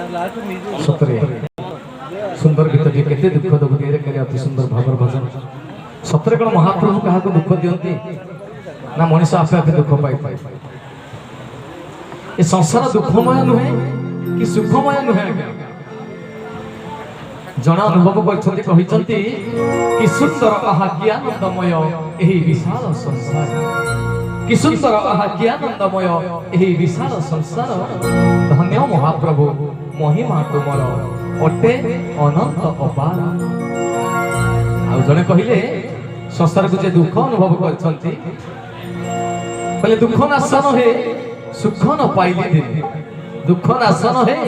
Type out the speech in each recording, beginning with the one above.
सतरे सुंदर गीत केते दुख दुखरे करे अति सुंदर भावर भजन सतरे कौन महाप्रभु क्या दुख दियंती ना मनीष आपे आपे दुख पाई पाई ये संसार दुखमय नुहे कि सुखमय नुहे जना अनुभव करछंती कि सुंदर आहा ज्ञानंदमय एही विशाल संसार कि सुंदर आहा ज्ञानंदमय एही विशाल संसार धन्य महाप्रभु महिमा तुमर अटे अनंत अपार आ जने कहिले संसार को जे दुख अनुभव करछंती बोले दुख नाशन है सुख न पाइले दिन दुख नाशन है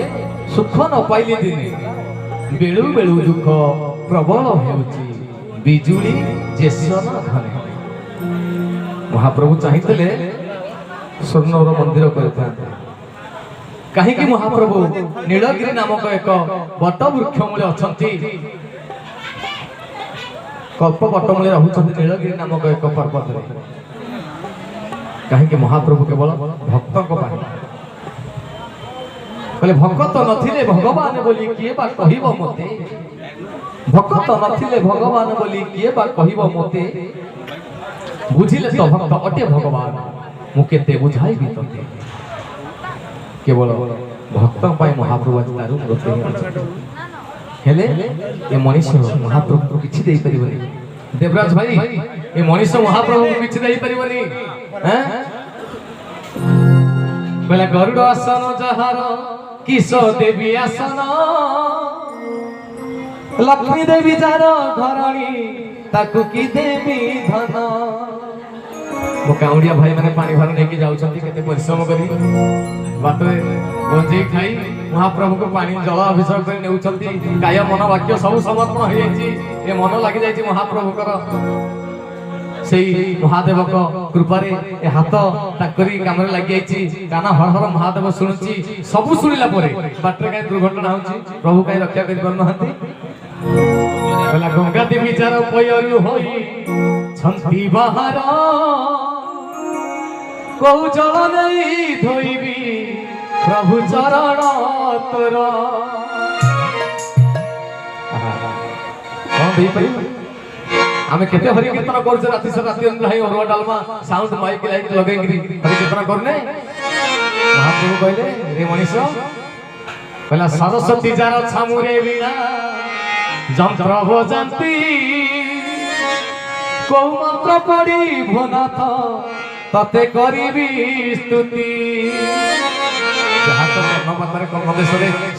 सुख न पाइले दिन बेलु बेलु दुख प्रबल हेउची बिजुली जेसन घने महाप्रभु चाहिए स्वर्णर मंदिर करते कहीं महाप्रभु नीलगिरी नामक एक बट वृक्ष मूले अच्छी कल्प बट मूले रहउछंती नीलगिरी नामक एक पर्वत कहीं महाप्रभु केवल भक्त बोले भक्त नथिले भगवान बोली किए बा कहिब मते भक्त नथिले भगवान बोली किए बा कहिब मते बुझिले तो भक्त अटे भगवान मु केते बुझाइबि तते केवल भक्त पाई महाप्रभु तारु गते हेले ए मनीष महाप्रभु किछि देई परिबनी देवराज भाई ए मनीष महाप्रभु किछि देई परिबनी हैं बोले गरुड़ आसन जहार किस देवी आसन लक्ष्मी देवी जार घरणी ताकू की देवी धन मो काउडिया भाई माने पानी भार लेके जाउछंती केते परिश्रम करी बाटरे गंजे खाई महाप्रभु को पानी जल अभिषेक कर नेउछंती काय मन वाक्य सब समर्पण हो जाईची ए मन लागि जाईची महाप्रभु कर सेई महादेव को कृपा रे ए हाथ ताकरी काम रे लागि जाईची काना हर हर महादेव सुनुची सब सुनिला परे बाटरे काय दुर्घटना होची प्रभु काय रक्षा करि परन हंती बोला गंगा देवी चार पयरु होई छंती बाहर को जल नहीं धोइबी प्रभु चरण तोर हां देई पई आमे केते हरि कीर्तन करछ राति से राति अंदर है ओरवा डालमा साउंड माइक लाइट लगै गिरी हरि कीर्तन करने महाप्रभु कहले रे मनीष पहला सरस्वती जार छामुरे बिना जंत्र बजाती को मंत्र पड़ी भनाथ तते करीबी स्तुति जहाँ तो कर्णपातर कर्णदेश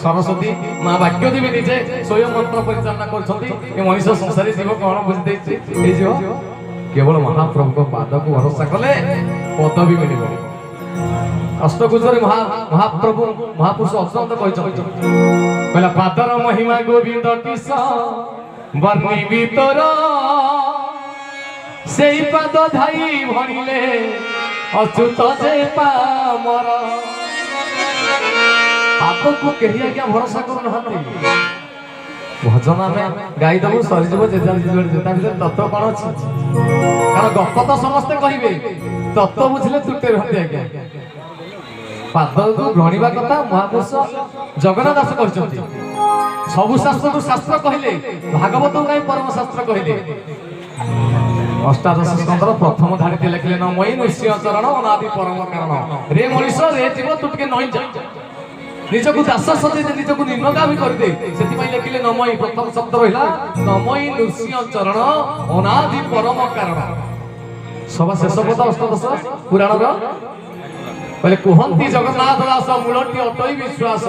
सरस्वती माँ वाक्य देवी निजे स्वयं मंत्र परिचालना कर मनीष संसारी जीव कौन बुझे केवल महाप्रभु को पाद को भरोसा कले पदवी मिल अष्टकुचर महाप्रभु महापुरुष अष्टांत कहला पादर महिमा गोविंद किस वर्णी भीतर से पाद धाई भणिले अच्युत जे पामर पाद को कही आज्ञा भरोसा करू नहंती भजन में गाई दबु सरी जीव जेता जेता भीतर तत्व कौन अछि कारण गप तो समस्ते कहिबे तत्व बुझले तुटे रहते आज्ञा पाद को ग्रहणीबा कथा महापुरुष जगन्नाथ दास कहचंती सबु शास्त्र को शास्त्र कहले भागवत को परम शास्त्र कहले अष्टादश स्कंदर प्रथम धाड़ी लिखले न मई नृसिंह चरण अनादि परम कारण रे मनीष रे जीव तू टिके नई जा निजको दास सते निजको निम्नगामी कर दे सेति पई लिखले न मई प्रथम शब्द रहिला न मई नृसिंह चरण अनादि परम कारण सब शेष पद अष्टादश पुराण रो पहले कुहंती जगन्नाथ दास मूलटी अटई विश्वास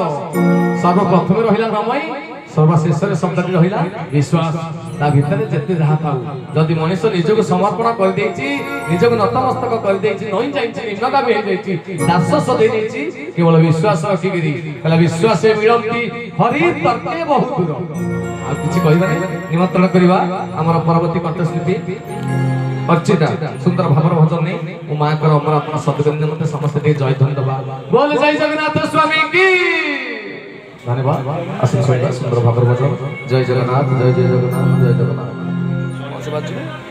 सर्वप्रथम रहिला न मई सर्वशेष शब्द रहिला विश्वास ता भीतर जते जहा थाउ जदि मनुष्य निजको समर्पण कर देछि निजको नतमस्तक कर देछि नई जाइछि निम्नगामी हे जाइछि दास सदे देछि केवल विश्वास रखिगिरी कहला विश्वासे मिलंती हरि तर्के बहुत दूर आ किछि कहिबा निमंत्रण करबा हमर परवर्ती कंठस्थिति अर्चिता सुंदर भावर भजन नै ओ मां कर अमर अपना सदगंध मते समस्त दे जय धन दबा बोल जय जगन्नाथ स्वामी की धन्यवाद आशीष सुंदर भावर भजन जय जगन्नाथ जय जय जगन्नाथ जय जगन्नाथ